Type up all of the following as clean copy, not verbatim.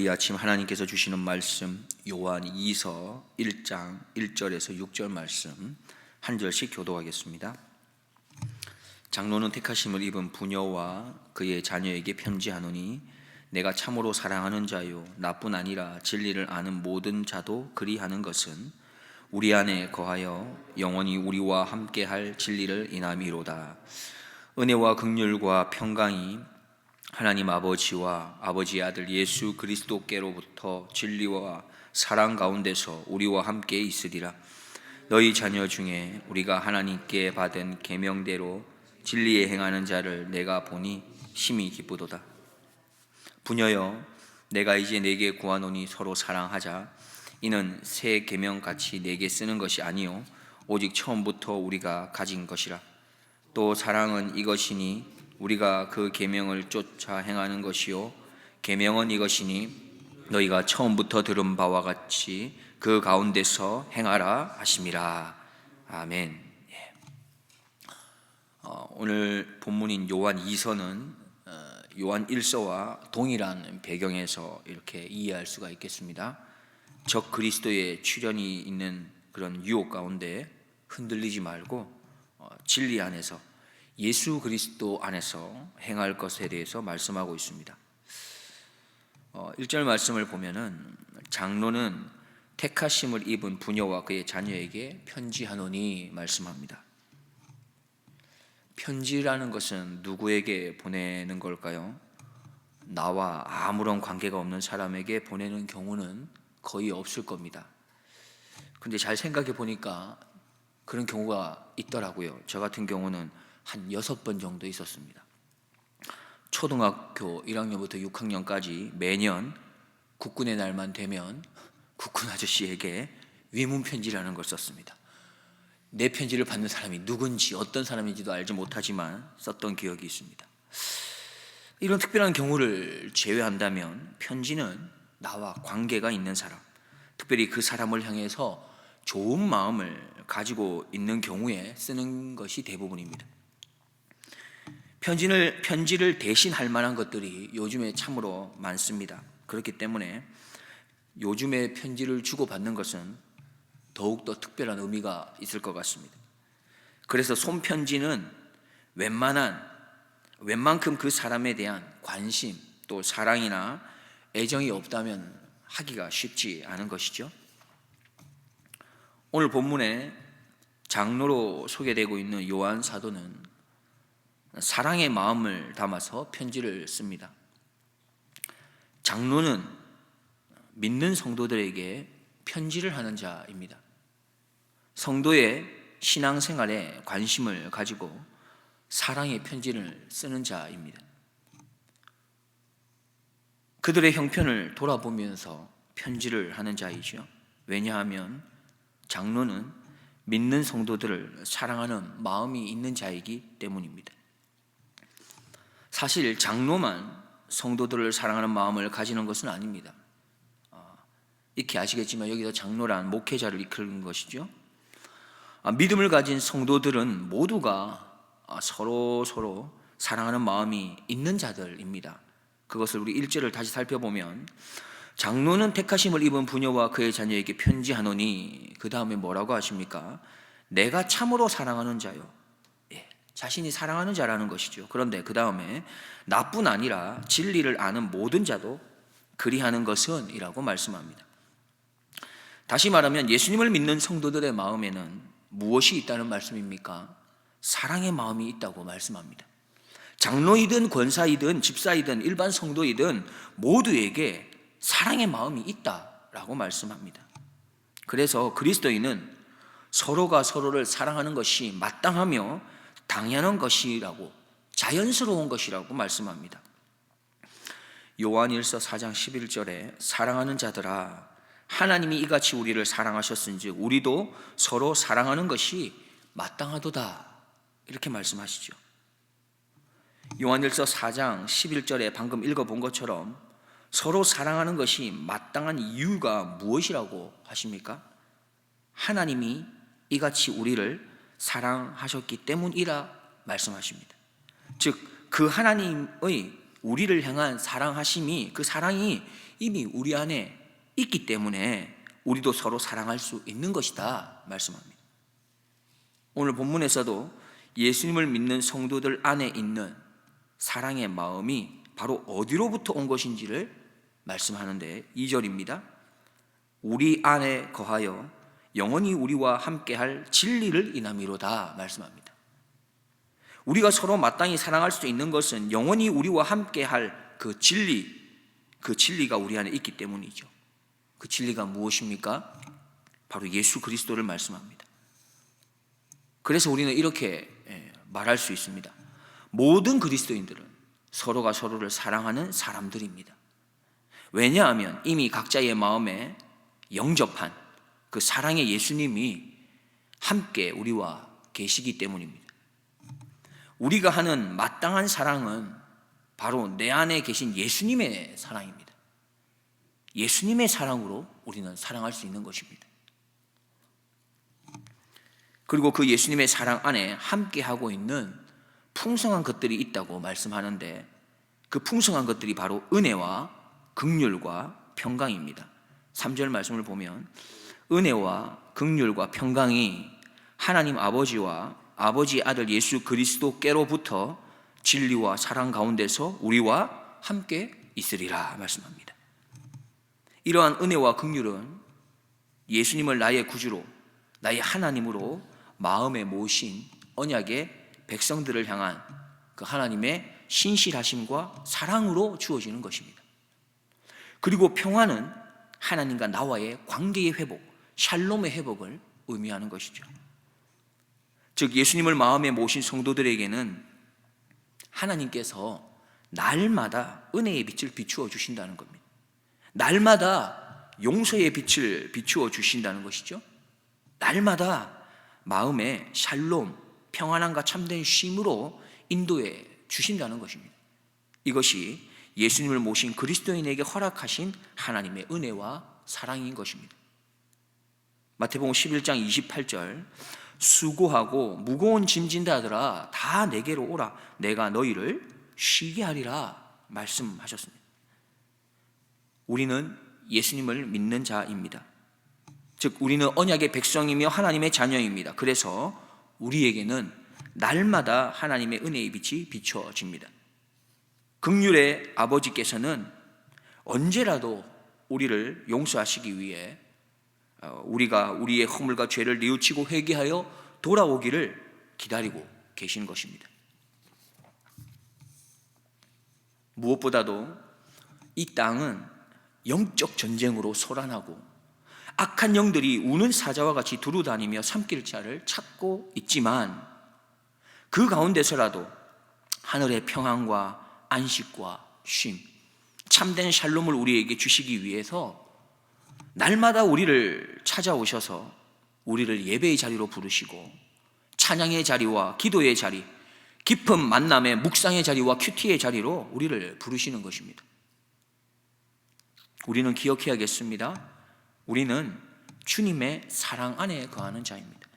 이 아침 하나님께서 주시는 말씀 요한 2서 1장 1절에서 6절 말씀 한 절씩 교독하겠습니다. 장로는 택하심을 입은 부녀와 그의 자녀에게 편지하노니 내가 참으로 사랑하는 자요 나뿐 아니라 진리를 아는 모든 자도 그리하는 것은 우리 안에 거하여 영원히 우리와 함께할 진리를 인함이로다. 은혜와 긍휼과 평강이 하나님 아버지와 아버지의 아들 예수 그리스도께로부터 진리와 사랑 가운데서 우리와 함께 있으리라. 너희 자녀 중에 우리가 하나님께 받은 계명대로 진리에 행하는 자를 내가 보니 심히 기쁘도다. 부녀여, 내가 이제 네게 구하노니 서로 사랑하자. 이는 새 계명같이 네게 쓰는 것이 아니요 오직 처음부터 우리가 가진 것이라. 또 사랑은 이것이니 우리가 그 계명을 쫓아 행하는 것이요 계명은 이것이니 너희가 처음부터 들은 바와 같이 그 가운데서 행하라 하심이라. 아멘. 오늘 본문인 요한 2서는 요한 1서와 동일한 배경에서 이렇게 이해할 수가 있겠습니다. 적 그리스도의 출현이 있는 그런 유혹 가운데 흔들리지 말고 진리 안에서 예수 그리스도 안에서 행할 것에 대해서 말씀하고 있습니다. 1절 말씀을 보면은 장로는 택하심을 입은 부녀와 그의 자녀에게 편지하노니 말씀합니다. 편지라는 것은 누구에게 보내는 걸까요? 나와 아무런 관계가 없는 사람에게 보내는 경우는 거의 없을 겁니다. 근데 잘 생각해 보니까 그런 경우가 있더라고요. 저 같은 경우는 한 6번 정도 있었습니다. 초등학교 1학년부터 6학년까지 매년 국군의 날만 되면 국군 아저씨에게 위문 편지라는 걸 썼습니다. 내 편지를 받는 사람이 누군지 어떤 사람인지도 알지 못하지만 썼던 기억이 있습니다. 이런 특별한 경우를 제외한다면 편지는 나와 관계가 있는 사람, 특별히 그 사람을 향해서 좋은 마음을 가지고 있는 경우에 쓰는 것이 대부분입니다. 편지를 대신할 만한 것들이 요즘에 참으로 많습니다. 그렇기 때문에 요즘에 편지를 주고받는 것은 더욱더 특별한 의미가 있을 것 같습니다. 그래서 손편지는 웬만큼 그 사람에 대한 관심 또 사랑이나 애정이 없다면 하기가 쉽지 않은 것이죠. 오늘 본문에 장로로 소개되고 있는 요한 사도는 사랑의 마음을 담아서 편지를 씁니다. 장로는 믿는 성도들에게 편지를 하는 자입니다. 성도의 신앙생활에 관심을 가지고 사랑의 편지를 쓰는 자입니다. 그들의 형편을 돌아보면서 편지를 하는 자이죠. 왜냐하면 장로는 믿는 성도들을 사랑하는 마음이 있는 자이기 때문입니다. 사실 장로만 성도들을 사랑하는 마음을 가지는 것은 아닙니다. 익히 아시겠지만 여기서 장로란 목회자를 이끄는 것이죠. 믿음을 가진 성도들은 모두가 서로 사랑하는 마음이 있는 자들입니다. 그것을 우리 1절을 다시 살펴보면 장로는 택하심을 입은 부녀와 그의 자녀에게 편지하노니 그 다음에 뭐라고 하십니까? 내가 참으로 사랑하는 자요. 자신이 사랑하는 자라는 것이죠. 그런데 그 다음에 나뿐 아니라 진리를 아는 모든 자도 그리하는 것은 이라고 말씀합니다. 다시 말하면 예수님을 믿는 성도들의 마음에는 무엇이 있다는 말씀입니까? 사랑의 마음이 있다고 말씀합니다. 장로이든 권사이든 집사이든 일반 성도이든 모두에게 사랑의 마음이 있다라고 말씀합니다. 그래서 그리스도인은 서로가 서로를 사랑하는 것이 마땅하며 당연한 것이라고, 자연스러운 것이라고 말씀합니다. 요한일서 4장 11절에 사랑하는 자들아 하나님이 이같이 우리를 사랑하셨은즉 우리도 서로 사랑하는 것이 마땅하도다 이렇게 말씀하시죠. 요한일서 4장 11절에 방금 읽어본 것처럼 서로 사랑하는 것이 마땅한 이유가 무엇이라고 하십니까? 하나님이 이같이 우리를 사랑하셨기 때문이라 말씀하십니다. 즉 그 하나님의 우리를 향한 사랑하심이, 그 사랑이 이미 우리 안에 있기 때문에 우리도 서로 사랑할 수 있는 것이다 말씀합니다. 오늘 본문에서도 예수님을 믿는 성도들 안에 있는 사랑의 마음이 바로 어디로부터 온 것인지를 말씀하는데 2절입니다. 우리 안에 거하여 영원히 우리와 함께할 진리를 인함이로다 말씀합니다. 우리가 서로 마땅히 사랑할 수 있는 것은 영원히 우리와 함께할 그 진리가 우리 안에 있기 때문이죠. 그 진리가 무엇입니까? 바로 예수 그리스도를 말씀합니다. 그래서 우리는 이렇게 말할 수 있습니다. 모든 그리스도인들은 서로가 서로를 사랑하는 사람들입니다. 왜냐하면 이미 각자의 마음에 영접한 그 사랑의 예수님이 함께 우리와 계시기 때문입니다. 우리가 하는 마땅한 사랑은 바로 내 안에 계신 예수님의 사랑입니다. 예수님의 사랑으로 우리는 사랑할 수 있는 것입니다. 그리고 그 예수님의 사랑 안에 함께하고 있는 풍성한 것들이 있다고 말씀하는데 그 풍성한 것들이 바로 은혜와 긍휼과 평강입니다. 3절 말씀을 보면 은혜와 긍휼과 평강이 하나님 아버지와 아버지의 아들 예수 그리스도께로부터 진리와 사랑 가운데서 우리와 함께 있으리라 말씀합니다. 이러한 은혜와 긍휼은 예수님을 나의 구주로, 나의 하나님으로 마음에 모신 언약의 백성들을 향한 그 하나님의 신실하심과 사랑으로 주어지는 것입니다. 그리고 평화는 하나님과 나와의 관계의 회복, 샬롬의 회복을 의미하는 것이죠. 즉 예수님을 마음에 모신 성도들에게는 하나님께서 날마다 은혜의 빛을 비추어 주신다는 겁니다. 날마다 용서의 빛을 비추어 주신다는 것이죠. 날마다 마음에 샬롬, 평안함과 참된 쉼으로 인도해 주신다는 것입니다. 이것이 예수님을 모신 그리스도인에게 허락하신 하나님의 은혜와 사랑인 것입니다. 마태복음 11장 28절 수고하고 무거운 짐 진다 하더라 다 내게로 오라 내가 너희를 쉬게 하리라 말씀하셨습니다. 우리는 예수님을 믿는 자입니다. 즉 우리는 언약의 백성이며 하나님의 자녀입니다. 그래서 우리에게는 날마다 하나님의 은혜의 빛이 비춰집니다. 긍휼의 아버지께서는 언제라도 우리를 용서하시기 위해 우리가 우리의 허물과 죄를 뉘우치고 회개하여 돌아오기를 기다리고 계신 것입니다. 무엇보다도 이 땅은 영적 전쟁으로 소란하고 악한 영들이 우는 사자와 같이 두루다니며 삼킬 자를 찾고 있지만 그 가운데서라도 하늘의 평안과 안식과 쉼, 참된 샬롬을 우리에게 주시기 위해서 날마다 우리를 찾아오셔서 우리를 예배의 자리로 부르시고 찬양의 자리와 기도의 자리, 깊은 만남의 묵상의 자리와 큐티의 자리로 우리를 부르시는 것입니다. 우리는 기억해야겠습니다. 우리는 주님의 사랑 안에 거하는 자입니다.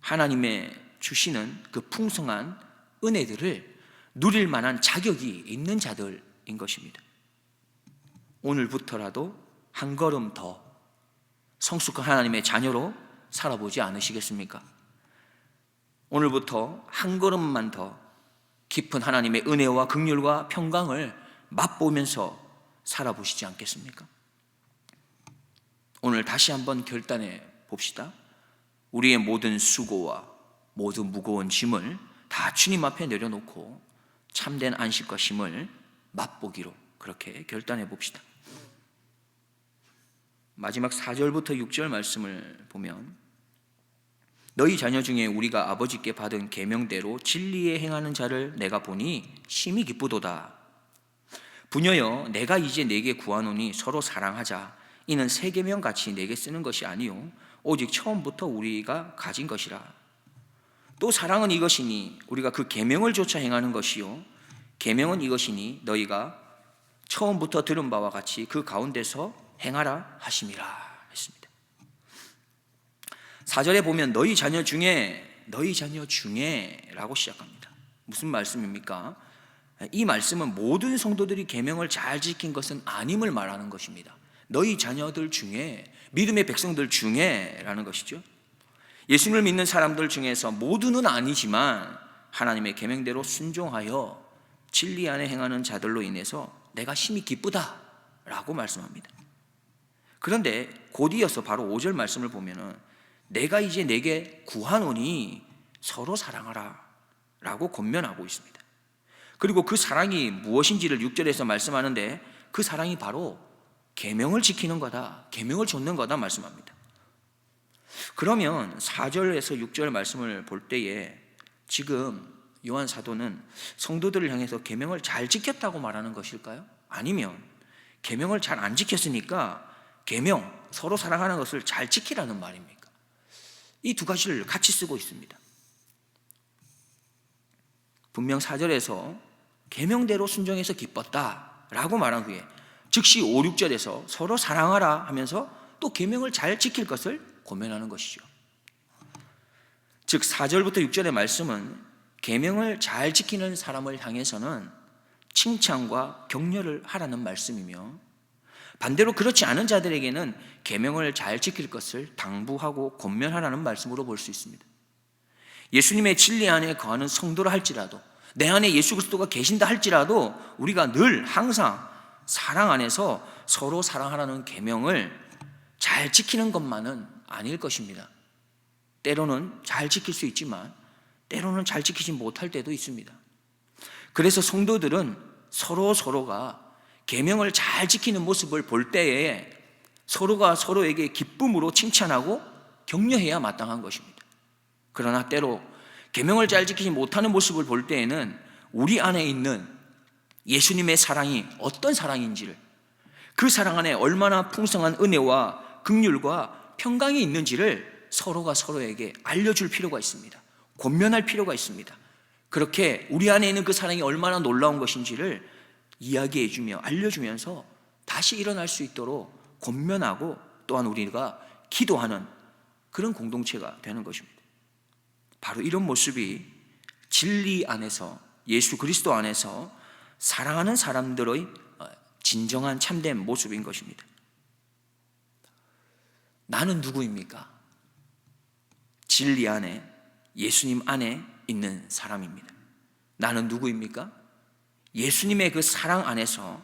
하나님의 주시는 그 풍성한 은혜들을 누릴 만한 자격이 있는 자들인 것입니다. 오늘부터라도 한 걸음 더 성숙한 하나님의 자녀로 살아보지 않으시겠습니까? 오늘부터 한 걸음만 더 깊은 하나님의 은혜와 긍휼과 평강을 맛보면서 살아보시지 않겠습니까? 오늘 다시 한번 결단해 봅시다. 우리의 모든 수고와 모든 무거운 짐을 다 주님 앞에 내려놓고 참된 안식과 쉼을 맛보기로 그렇게 결단해 봅시다. 마지막 4절부터 6절 말씀을 보면 너희 자녀 중에 우리가 아버지께 받은 계명대로 진리에 행하는 자를 내가 보니 심히 기쁘도다. 부녀여 내가 이제 네게 구하노니 서로 사랑하자. 이는 새 계명 같이 내게 쓰는 것이 아니요 오직 처음부터 우리가 가진 것이라. 또 사랑은 이것이니 우리가 그 계명을 조차 행하는 것이요 계명은 이것이니 너희가 처음부터 들은 바와 같이 그 가운데서 행하라 하심이라 했습니다. 4절에 보면 너희 자녀 중에 라고 시작합니다. 무슨 말씀입니까? 이 말씀은 모든 성도들이 계명을 잘 지킨 것은 아님을 말하는 것입니다. 너희 자녀들 중에, 믿음의 백성들 중에라는 것이죠. 예수님을 믿는 사람들 중에서 모두는 아니지만 하나님의 계명대로 순종하여 진리 안에 행하는 자들로 인해서 내가 심히 기쁘다라고 말씀합니다. 그런데 곧 이어서 바로 5절 말씀을 보면은 내가 이제 내게 구하노니 서로 사랑하라 라고 권면하고 있습니다. 그리고 그 사랑이 무엇인지를 6절에서 말씀하는데 그 사랑이 바로 계명을 지키는 거다, 계명을 좇는 거다 말씀합니다. 그러면 4절에서 6절 말씀을 볼 때에 지금 요한 사도는 성도들을 향해서 계명을 잘 지켰다고 말하는 것일까요? 아니면 계명을 잘 안 지켰으니까 계명, 서로 사랑하는 것을 잘 지키라는 말입니까? 이 두 가지를 같이 쓰고 있습니다. 분명 4절에서 계명대로 순종해서 기뻤다라고 말한 후에 즉시 5, 6절에서 서로 사랑하라 하면서 또 계명을 잘 지킬 것을 고면하는 것이죠. 즉 4절부터 6절의 말씀은 계명을 잘 지키는 사람을 향해서는 칭찬과 격려를 하라는 말씀이며, 반대로 그렇지 않은 자들에게는 계명을 잘 지킬 것을 당부하고 권면하라는 말씀으로 볼 수 있습니다. 예수님의 진리 안에 거하는 성도라 할지라도, 내 안에 예수 그리스도가 계신다 할지라도 우리가 늘 항상 사랑 안에서 서로 사랑하라는 계명을 잘 지키는 것만은 아닐 것입니다. 때로는 잘 지킬 수 있지만 때로는 잘 지키지 못할 때도 있습니다. 그래서 성도들은 서로가 계명을 잘 지키는 모습을 볼 때에 서로가 서로에게 기쁨으로 칭찬하고 격려해야 마땅한 것입니다. 그러나 때로 계명을 잘 지키지 못하는 모습을 볼 때에는 우리 안에 있는 예수님의 사랑이 어떤 사랑인지를, 그 사랑 안에 얼마나 풍성한 은혜와 긍휼과 평강이 있는지를 서로가 서로에게 알려줄 필요가 있습니다. 권면할 필요가 있습니다. 그렇게 우리 안에 있는 그 사랑이 얼마나 놀라운 것인지를 이야기해주며 알려주면서 다시 일어날 수 있도록 권면하고 또한 우리가 기도하는 그런 공동체가 되는 것입니다. 바로 이런 모습이 진리 안에서, 예수 그리스도 안에서 사랑하는 사람들의 진정한 참된 모습인 것입니다. 나는 누구입니까? 진리 안에, 예수님 안에 있는 사람입니다. 나는 누구입니까? 예수님의 그 사랑 안에서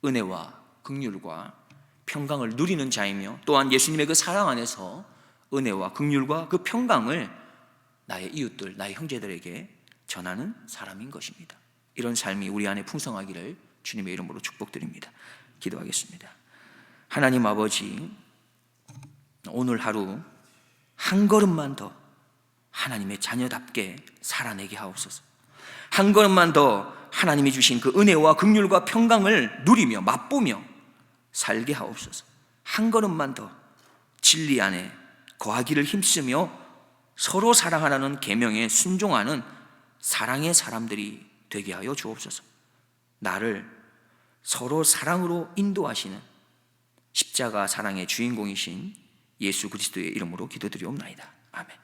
은혜와 긍휼과 평강을 누리는 자이며, 또한 예수님의 그 사랑 안에서 은혜와 긍휼과 그 평강을 나의 이웃들, 나의 형제들에게 전하는 사람인 것입니다. 이런 삶이 우리 안에 풍성하기를 주님의 이름으로 축복드립니다. 기도하겠습니다. 하나님 아버지, 오늘 하루 한 걸음만 더 하나님의 자녀답게 살아내게 하옵소서. 한 걸음만 더 하나님이 주신 그 은혜와 긍휼과 평강을 누리며 맛보며 살게 하옵소서. 한 걸음만 더 진리 안에 거하기를 힘쓰며 서로 사랑하라는 계명에 순종하는 사랑의 사람들이 되게 하여 주옵소서. 나를 서로 사랑으로 인도하시는 십자가 사랑의 주인공이신 예수 그리스도의 이름으로 기도드리옵나이다. 아멘.